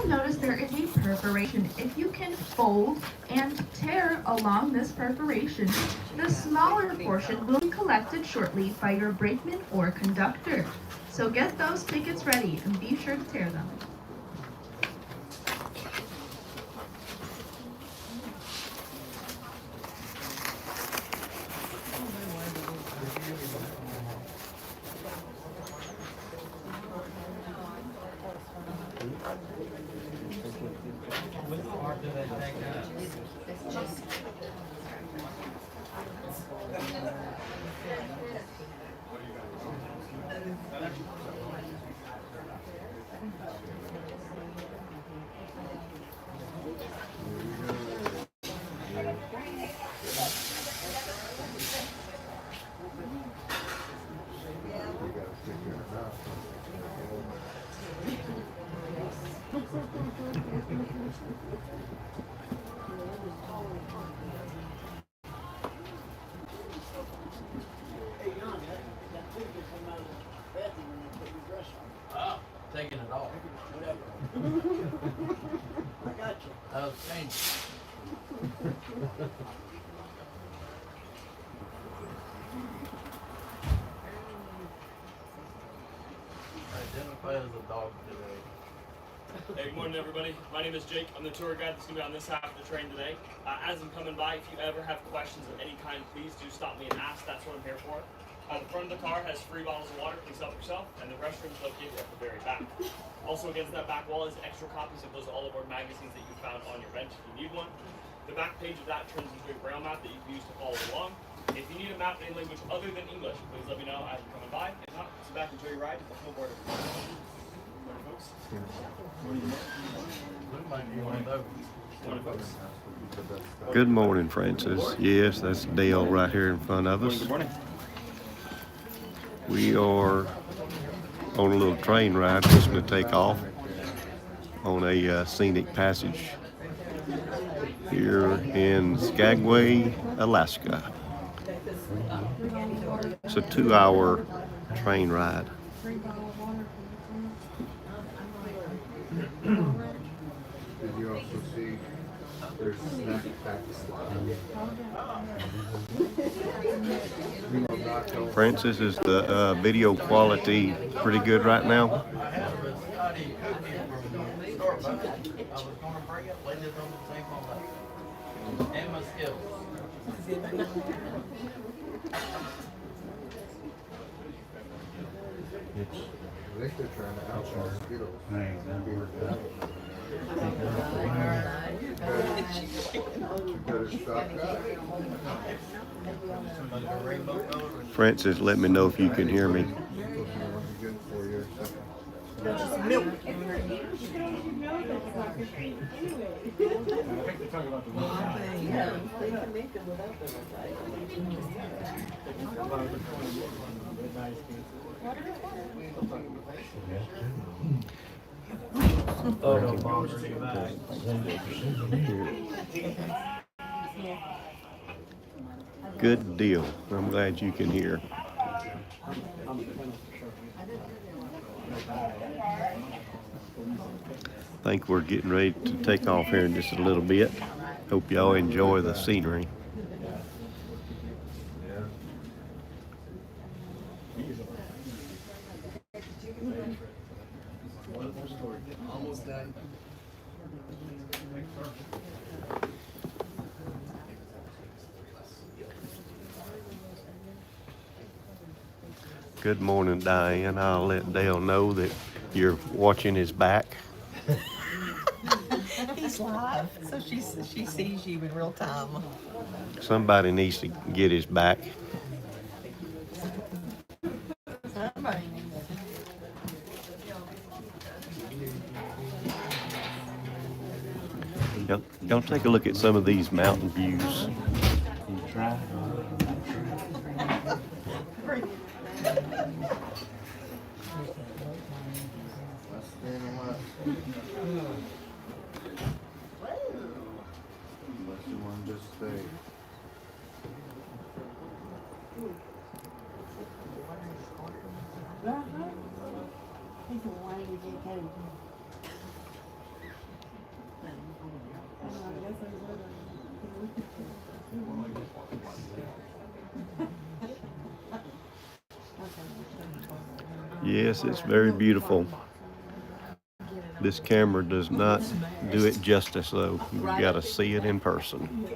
will notice there is a perforation. If you can fold and tear along this perforation, the smaller portion will be collected shortly by your brakeman or conductor. So get those tickets ready and be sure to tear them. Taking it off. I got you. That was painful. Identify as a dog today. Hey, good morning, everybody. My name is Jake. I'm the tour guide that's going to be on this half of the train today. As I'm coming by, if you ever have questions of any kind, please do stop me and ask. That's what I'm here for. The front of the car has free bottles of water. Please help yourself. And the restroom is located at the very back. Also against that back wall is extra copies of those all aboard magazines that you found on your bench if you need one. The back page of that turns into a braille map that you can use to follow along. If you need a map in a language other than English, please let me know as you're coming by. If not, sit back and enjoy your ride at the full board. Morning, folks. Good morning, Francis. Yes, that's Dale right here in front of us. Good morning. We are on a little train ride, just going to take off on a scenic passage here in Skagway, Alaska. It's a 2-hour train ride. Did you also see there's snack packs? Francis, is the video quality pretty good right now? I think they're trying to outlaw Skittles. You better stop that. Francis, let me know if you can hear me. Good for you. Good deal. I'm glad you can hear. I think we're getting ready to take off here in just a little bit. Hope y'all enjoy the scenery. Almost done. Good morning, Diane. I'll let Dale know that you're watching his back. He's live, so she sees you in real time. Somebody needs to get his back. Somebody. Y'all take a look at some of these mountain views. Yes, it's very beautiful. This camera does not do it justice though. You gotta see it in person.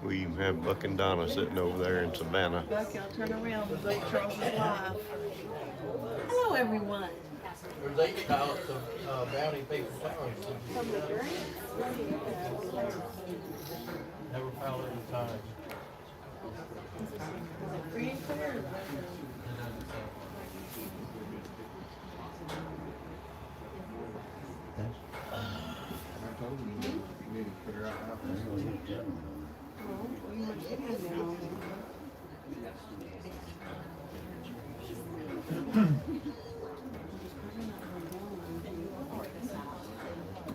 We even have Buck and Donna sitting over there in Savannah. Bucky, I'll turn around and Blake Charles is live. Hello, everyone. There's 8 pallets of bounty paper towels. Never pallet at a time. Free and clear. I told you, you need to figure out how to.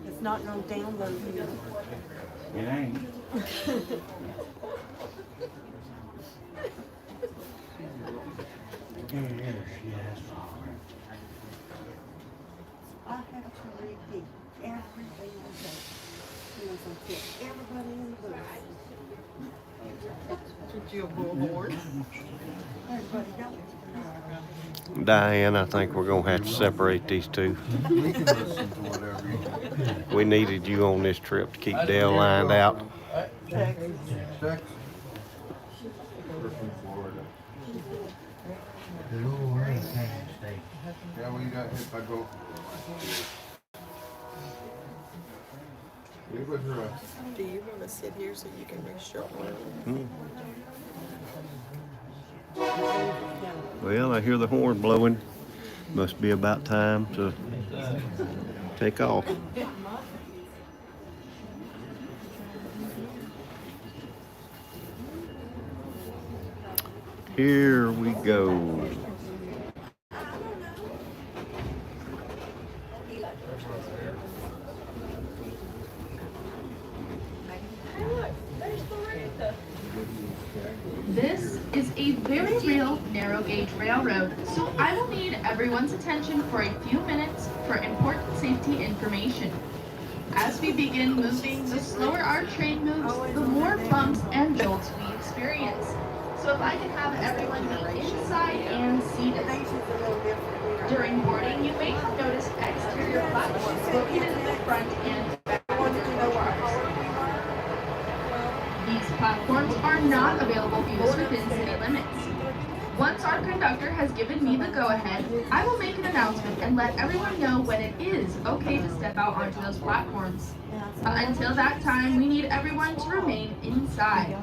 It's not no download here. It ain't. I have to repeat everything I say. You know, so get everybody in the booth. Should you a bullhorn? Everybody go. Diane, I think we're gonna have to separate these two. We can listen to whatever you. We needed you on this trip to keep Dale lined out. Texas. We're from Florida. Yeah, we got hit by GoPro. It was rough. Do you want to sit here so you can reach your oil? Well, I hear the horn blowing. Must be about time to take off. Here we go. This is a very real narrow gauge railroad, so I will need everyone's attention for a few minutes for important safety information. As we begin moving, the slower our train moves, the more bumps and jolts we experience. So if I can have everyone be inside and seated. During boarding, you may have noticed exterior platforms located in the front and back of the cars. These platforms are not available for use within city limits. Once our conductor has given me the go-ahead, I will make an announcement and let everyone know when it is okay to step out onto those platforms. Until that time, we need everyone to remain inside.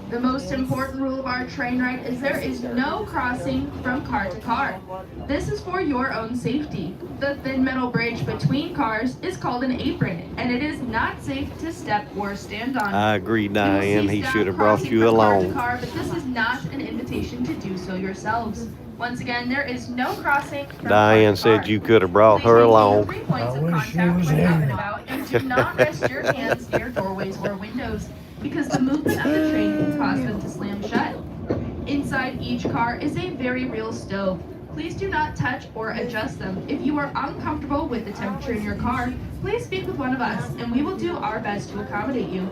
The most important rule of our train ride is there is no crossing from car to car. This is for your own safety. The thin metal bridge between cars is called an apron, and it is not safe to step or stand on. I agree, You will Diane. see He staff should have brought crossing you from car to along. car, but this is not an invitation to do so yourselves. Once again, there is no crossing from Diane car to said car. you could have brought Please her maintain along. 3 points of contact when out and about, and do not rest your hands near doorways or windows, because the movement of the train can cause them to slam shut. Inside each car is a very real stove. Please do not touch or adjust them. If you are uncomfortable with the temperature in your car, please speak with one of us, and we will do our best to accommodate you.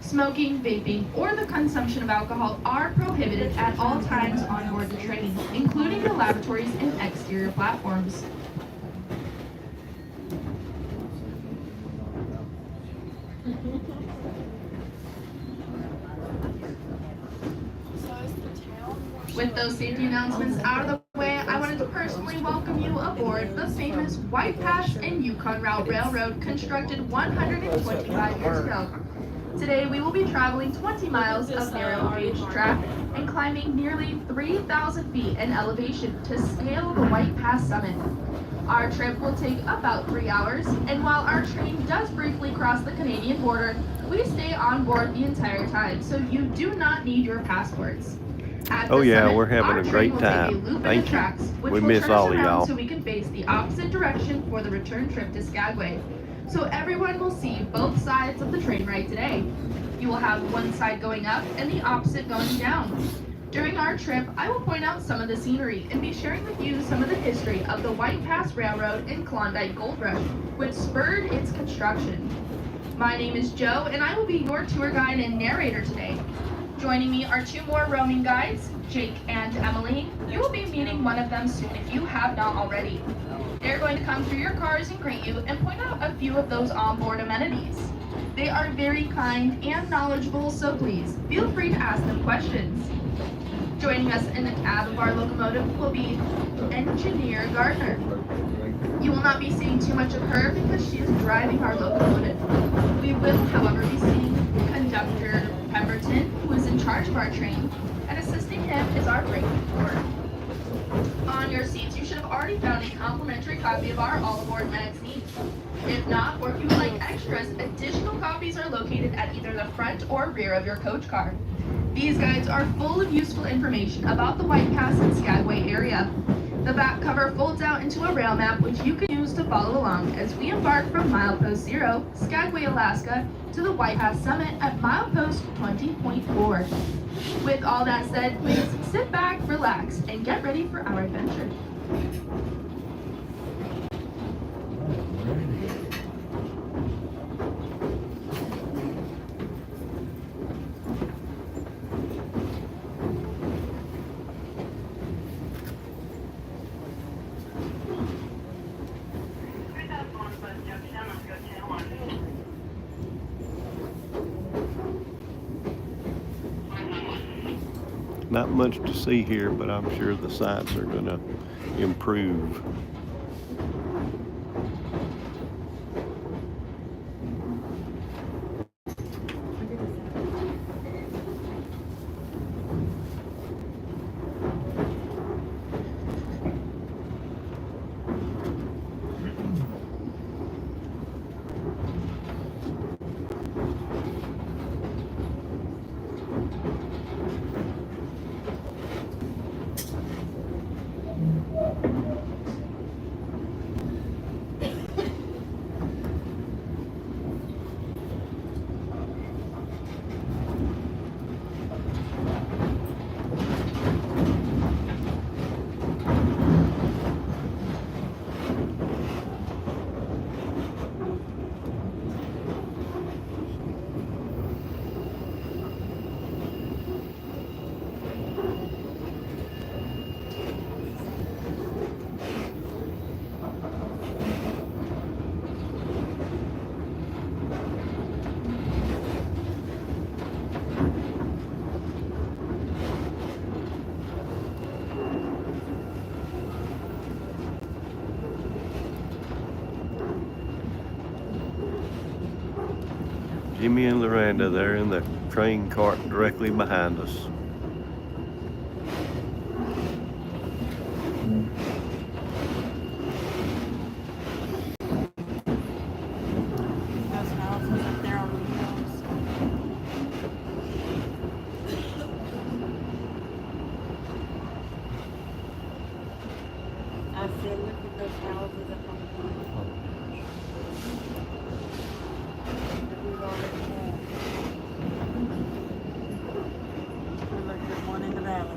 Smoking, vaping, or the consumption of alcohol are prohibited at all times on board the train, including the lavatories and exterior platforms. With those safety announcements out of the way, I wanted to personally welcome you aboard the famous White Pass and Yukon Route Railroad, constructed 125 years ago. Today we will be traveling 20 miles of narrow gauge track and climbing nearly 3,000 feet in elevation to scale the White Pass summit. Our trip will take about 3 hours, and while our train does briefly cross the Canadian border, we stay on board the entire time, so you do not need your passports. At Oh the yeah, summit, we're having our a train great will take a time. loop in Thank the you. tracks, which We will miss turn us all of around y'all. so we can face the opposite direction for the return trip to Skagway. So everyone will see both sides of the train ride today. You will have one side going up and the opposite going down. During our trip, I will point out some of the scenery and be sharing with you some of the history of the White Pass Railroad and Klondike Gold Rush, which spurred its construction. My name is Joe, and I will be your tour guide and narrator today. Joining me are two more roaming guides, Jake and Emily. You will be meeting one of them soon if you have not already. They're going to come through your cars and greet you and point out a few of those onboard amenities. They are very kind and knowledgeable, so please feel free to ask them questions. Joining us in the cab of our locomotive will be Engineer Gardner. You will not be seeing too much of her because she is driving our locomotive. We will, however, be seeing Conductor Pemberton, who is in charge of our train, and assisting him is our brakeman Ford. On your seats, you should have already found a complimentary copy of our All Aboard magazine. If not, or if you would like extras, additional copies are located at either the front or rear of your coach car. These guides are full of useful information about the White Pass and Skagway area. The back cover folds out into a rail map which you can use to follow along as we embark from milepost 0, Skagway, Alaska, to the White Pass summit at milepost 20.4. With all that said, please sit back, relax, and get ready for our adventure. Not much to see here, but I'm sure the sights are going to improve. Jimmy and Loranda, they're in the train cart directly behind us. Those houses up there on the hills. I said, look at those houses up on the hill. That we've already had. And look, there's one in the valley.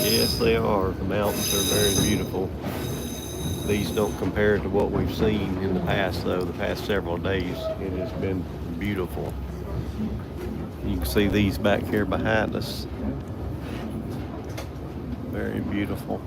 Yes, they are. The mountains are very beautiful. These don't compare to what we've seen in the past, though. The past several days, it has been beautiful. You can see these back here behind us. Very beautiful.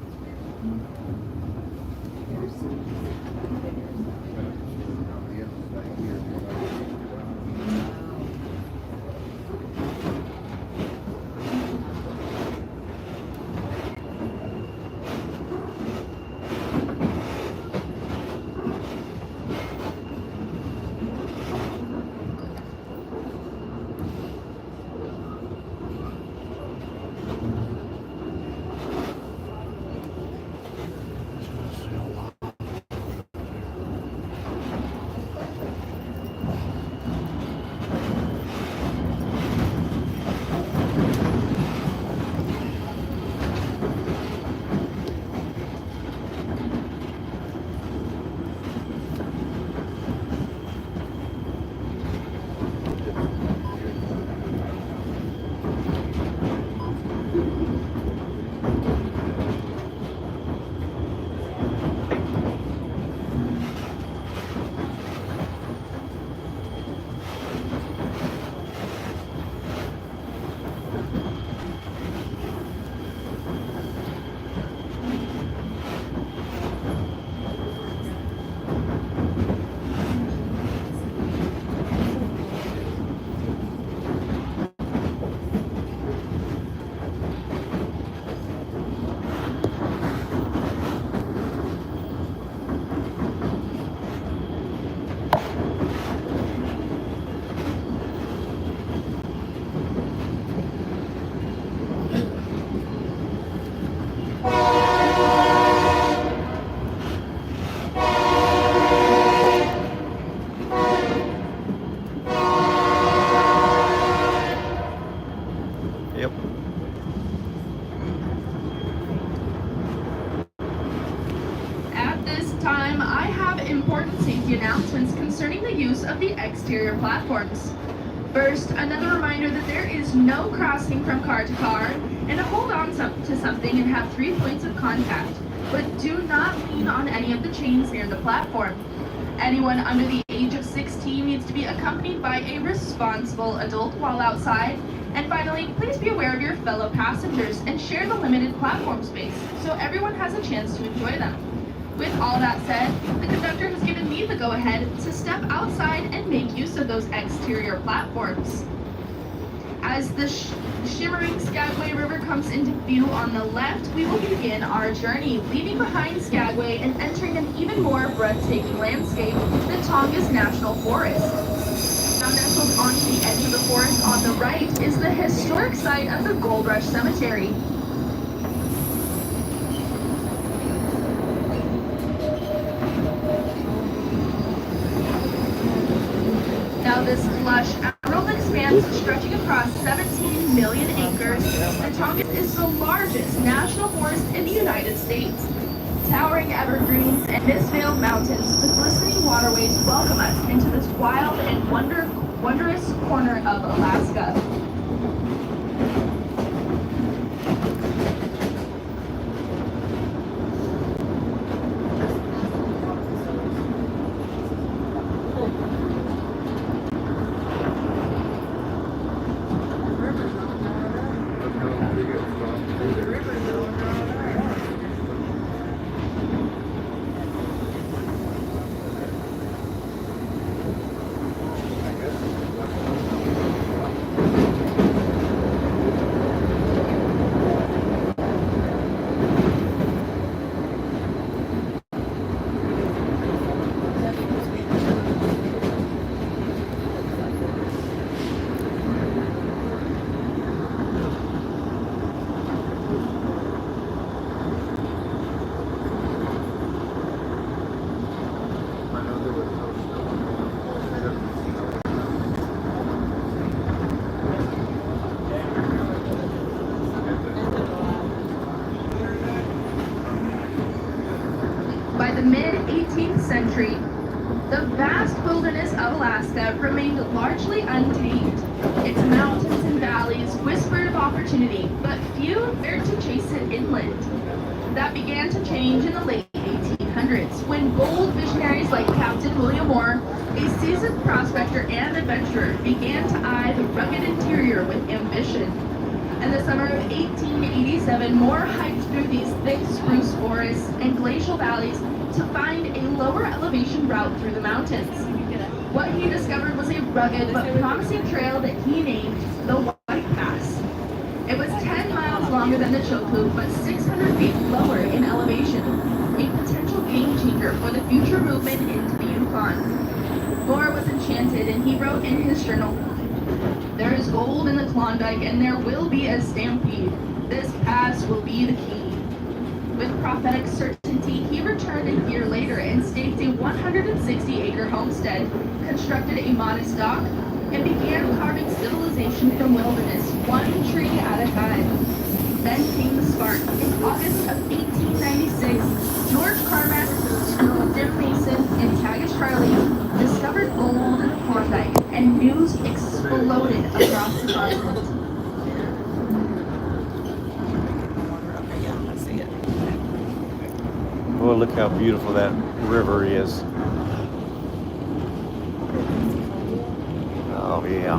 time, I have important safety announcements concerning the use of the exterior platforms. First, another reminder that there is no crossing from car to car, and to hold on to something and have 3 points of contact, but do not lean on any of the chains near the platform. Anyone under the age of 16 needs to be accompanied by a responsible adult while outside. And finally, please be aware of your fellow passengers and share the limited platform space so everyone has a chance to enjoy them. With all that said, the conductor has given me the go-ahead to step outside and make use of those exterior platforms. As the shimmering Skagway River comes into view on the left, we will begin our journey, leaving behind Skagway and entering an even more breathtaking landscape, the Tongass National Forest. Now nestled onto the edge of the forest on the right is the historic site of the Gold Rush Cemetery. Now this lush emerald expanse stretching across 17 million acres, the Tongass is the largest national forest in the United States. Towering evergreens and mist-veiled mountains, the glistening waterways welcome us into this wild and wondrous corner of Alaska. By the mid-18th century, the vast wilderness of Alaska remained largely untamed. Its mountains and valleys whispered of opportunity, but few dared to chase it inland. That began to change in the late 1800s, when bold visionaries like Captain William Moore, a seasoned prospector and adventurer, began to eye the rugged interior with ambition. In the summer of 1887, Moore hiked through these thick spruce forests and glacial valleys to find a lower elevation route through the mountains. What he discovered was a rugged but promising trail that he named the White Pass. It was 10 miles longer than the Chilkoot, but 600 feet lower in elevation, a potential game changer for the future movement into the Yukon. Moore was enchanted, and he wrote in his journal, "There is gold in the Klondike, and there will be a stampede. This pass will be the key." With prophetic certainty, he returned a year later and staked a 160-acre homestead, constructed a modest dock, and began carving civilization from wilderness, one tree at a time. Then came the spark. In August of 1896, George Carmack, Jim Mason, and Tagish Charlie discovered gold in the Klondike, and news exploded across the continent. Well, look how beautiful that river is. Oh, yeah.